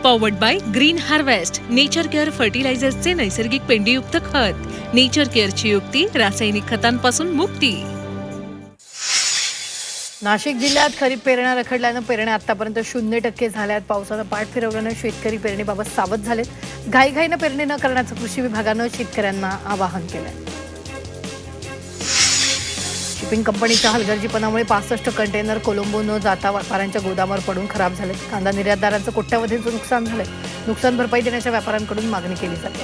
Powered by green harvest, nature care फर्टिलायझर्सचे नैसर्गिक पेंडीयुक्त खत। नेचर केअरची युक्ती, रासायनिक खतांपासून मुक्ती। नाशिक जिल्ह्यात खरीप पेरण्या रखडल्यानं पेरण्या आतापर्यंत 0% झाल्यात। पावसानं पाठ फिरवल्यानं शेतकरी पेरणीबाबत सावध झालेत। घाईघाईनं पेरणी न करण्याचं कृषी विभागानं शेतकऱ्यांना आवाहन केलंय। शिपिंग कंपनीच्या हलगर्जीपणामुळे 65 कंटेनर कोलंबो न जाता व्यापाऱ्यांच्या गोदामावर पडून खराब झालेत। कांदा निर्यातदारांचं कोट्यवधींचं नुकसान झालंय। नुकसान भरपाई देण्याच्या व्यापाऱ्यांकडून मागणी केली जाते।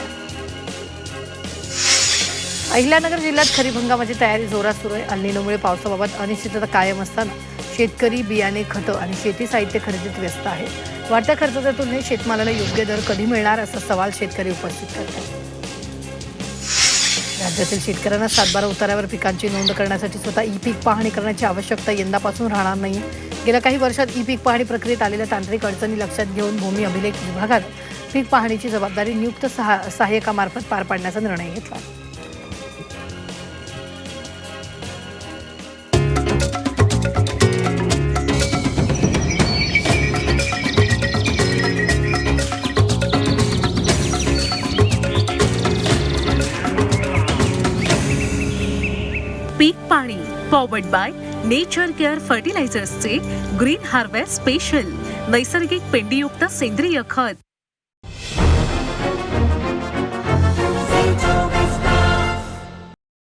अहिल्यानगर जिल्ह्यात खरीप हंगामाची तयारी जोरात सुरू आहे। अल निनोमुळे पावसाबाबत अनिश्चितता कायम असताना शेतकरी बियाणे, खतं आणि शेती साहित्य खरेदीत व्यस्त आहे। वाढत्या खर्चाच्या तुलनेत शेतमालाला योग्य दर कधी मिळणार असा सवाल शेतकरी उपस्थित करतात। राज्यातील शेतकऱ्यांना 7/12 उतार्यावर पिकांची नोंद करण्यासाठी स्वतः ई पीक पाहणी करण्याची आवश्यकता यंदापासून राहणार नाही। गेल्या काही वर्षात ई पीक पाहणी प्रक्रियेत आलेल्या तांत्रिक अडचणी लक्षात घेऊन भूमी अभिलेख विभागात पीक पाहणीची जबाबदारी नियुक्त सहाय्यकामार्फत पार पाडण्याचा निर्णय घेतला। पीक पाणी पॉवर्ड बाय नेचर केअर फर्टिलायझर्सचे ग्रीन हार्वेस्ट स्पेशल, नैसर्गिक पेंडीयुक्त सेंद्रिय खत।